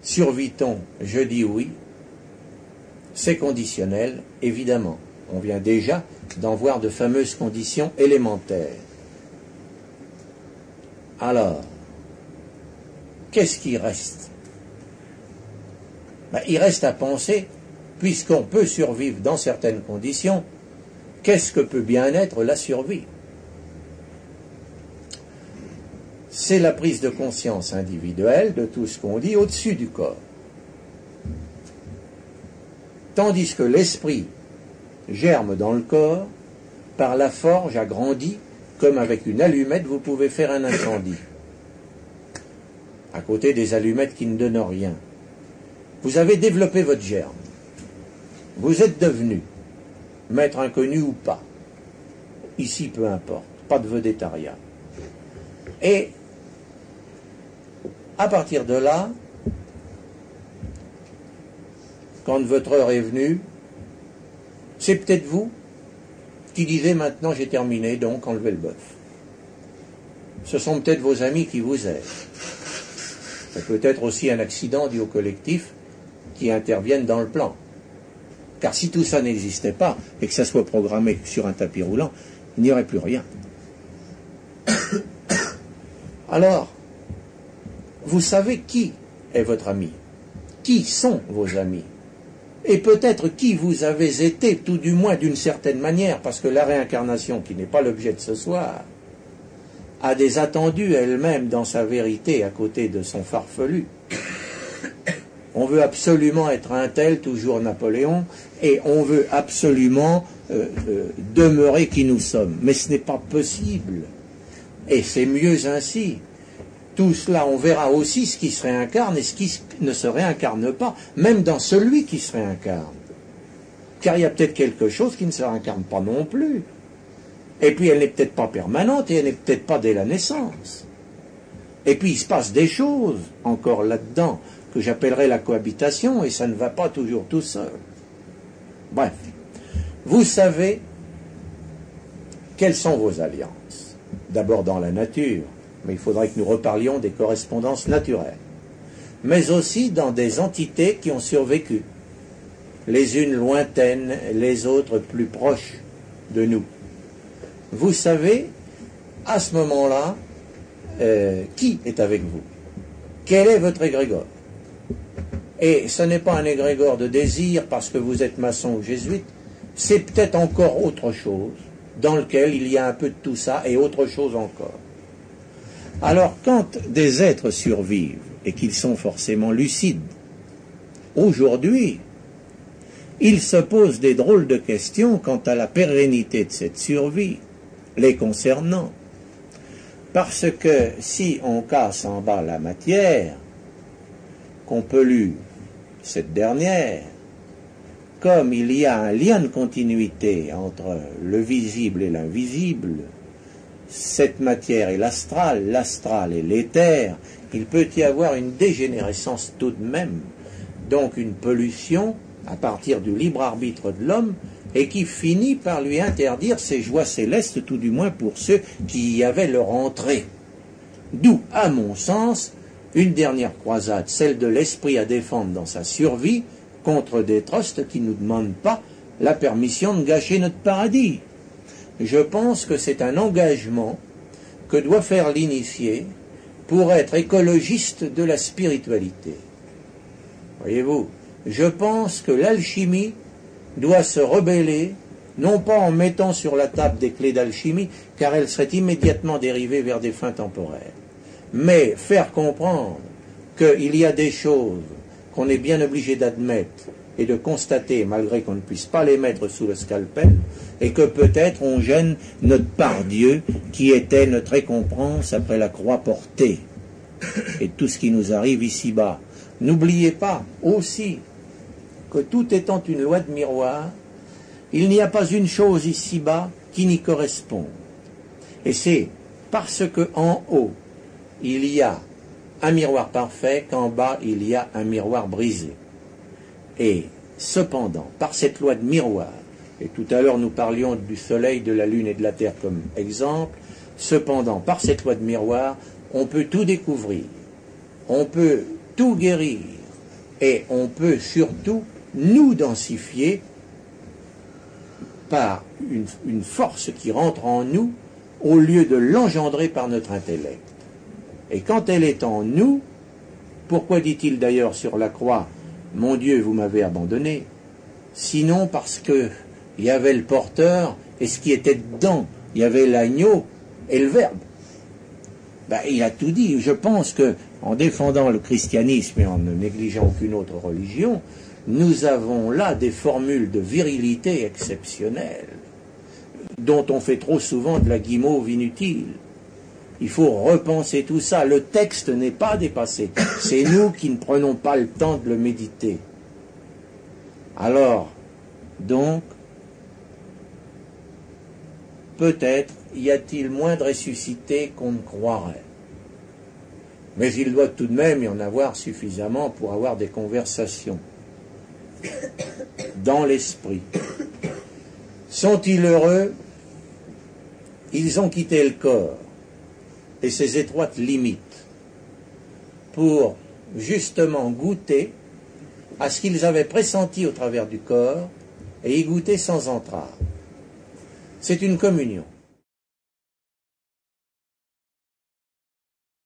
Survit-on? Je dis oui. C'est conditionnel, évidemment. On vient déjà d'en voir de fameuses conditions élémentaires. Alors, qu'est-ce qui reste? Il reste à penser, puisqu'on peut survivre dans certaines conditions, qu'est-ce que peut bien être la survie? C'est la prise de conscience individuelle de tout ce qu'on dit au-dessus du corps. Tandis que l'esprit germe dans le corps, par la forge agrandie, comme avec une allumette, vous pouvez faire un incendie. À côté des allumettes qui ne donnent rien. Vous avez développé votre germe. Vous êtes devenu maître inconnu ou pas. Ici, peu importe. Pas de vedettariat. Et à partir de là, quand votre heure est venue, c'est peut-être vous qui disiez maintenant j'ai terminé, donc enlevez le bœuf. Ce sont peut-être vos amis qui vous aident. C'est peut-être aussi un accident dû au collectif qui interviennent dans le plan. Car si tout ça n'existait pas, et que ça soit programmé sur un tapis roulant, il n'y aurait plus rien. Alors, vous savez qui est votre ami? Qui sont vos amis? Et peut-être qui vous avez été, tout du moins d'une certaine manière, parce que la réincarnation, qui n'est pas l'objet de ce soir, a des attendus elle-même dans sa vérité à côté de son farfelu. On veut absolument être un tel, toujours Napoléon, et on veut absolument demeurer qui nous sommes. Mais ce n'est pas possible. Et c'est mieux ainsi. Tout cela, on verra aussi ce qui se réincarne et ce qui ne se réincarne pas, même dans celui qui se réincarne. Car il y a peut-être quelque chose qui ne se réincarne pas non plus. Et puis elle n'est peut-être pas permanente et elle n'est peut-être pas dès la naissance. Et puis il se passe des choses encore là-dedans que j'appellerais la cohabitation et ça ne va pas toujours tout seul. Bref, vous savez quelles sont vos alliances. D'abord dans la nature. Mais il faudrait que nous reparlions des correspondances naturelles, mais aussi dans des entités qui ont survécu, les unes lointaines, les autres plus proches de nous. Vous savez, à ce moment-là, qui est avec vous? Quel est votre égrégore? Et ce n'est pas un égrégore de désir parce que vous êtes maçon ou jésuite, c'est peut-être encore autre chose, dans lequel il y a un peu de tout ça et autre chose encore. Alors, quand des êtres survivent, et qu'ils sont forcément lucides, aujourd'hui, ils se posent des drôles de questions quant à la pérennité de cette survie, les concernant. Parce que si on casse en bas la matière, qu'on pollue cette dernière, comme il y a un lien de continuité entre le visible et l'invisible, cette matière est l'astral, l'astral est l'éther, il peut y avoir une dégénérescence tout de même, donc une pollution à partir du libre arbitre de l'homme, et qui finit par lui interdire ces joies célestes, tout du moins pour ceux qui y avaient leur entrée. D'où, à mon sens, une dernière croisade, celle de l'esprit à défendre dans sa survie, contre des trustes qui ne nous demandent pas la permission de gâcher notre paradis. Je pense que c'est un engagement que doit faire l'initié pour être écologiste de la spiritualité. Voyez-vous, je pense que l'alchimie doit se rebeller, non pas en mettant sur la table des clés d'alchimie, car elle serait immédiatement dérivée vers des fins temporaires, mais faire comprendre qu'il y a des choses qu'on est bien obligé d'admettre et de constater, malgré qu'on ne puisse pas les mettre sous le scalpel, et que peut-être on gêne notre part-dieu, qui était notre récompense après la croix portée, et tout ce qui nous arrive ici-bas. N'oubliez pas aussi que tout étant une loi de miroir, il n'y a pas une chose ici-bas qui n'y corresponde. Et c'est parce qu'en haut, il y a un miroir parfait qu'en bas, il y a un miroir brisé. Et cependant, par cette loi de miroir, et tout à l'heure nous parlions du soleil, de la lune et de la terre comme exemple, cependant, par cette loi de miroir, on peut tout découvrir, on peut tout guérir, Et on peut surtout nous densifier par une force qui rentre en nous au lieu de l'engendrer par notre intellect. Et quand elle est en nous, pourquoi dit-il d'ailleurs sur la croix, « Mon Dieu, vous m'avez abandonné » sinon parce que il y avait le porteur et ce qui était dedans, il y avait l'agneau et le Verbe. Ben, il a tout dit. Je pense que en défendant le christianisme et en ne négligeant aucune autre religion, nous avons là des formules de virilité exceptionnelles, dont on fait trop souvent de la guimauve inutile. Il faut repenser tout ça. Le texte n'est pas dépassé. C'est nous qui ne prenons pas le temps de le méditer. Alors, donc, peut-être y a-t-il moins de ressuscités qu'on ne croirait. Mais il doit tout de même y en avoir suffisamment pour avoir des conversations dans l'esprit. Sont-ils heureux? Ils ont quitté le corps et ses étroites limites pour justement goûter à ce qu'ils avaient pressenti au travers du corps et y goûter sans entrave. C'est une communion.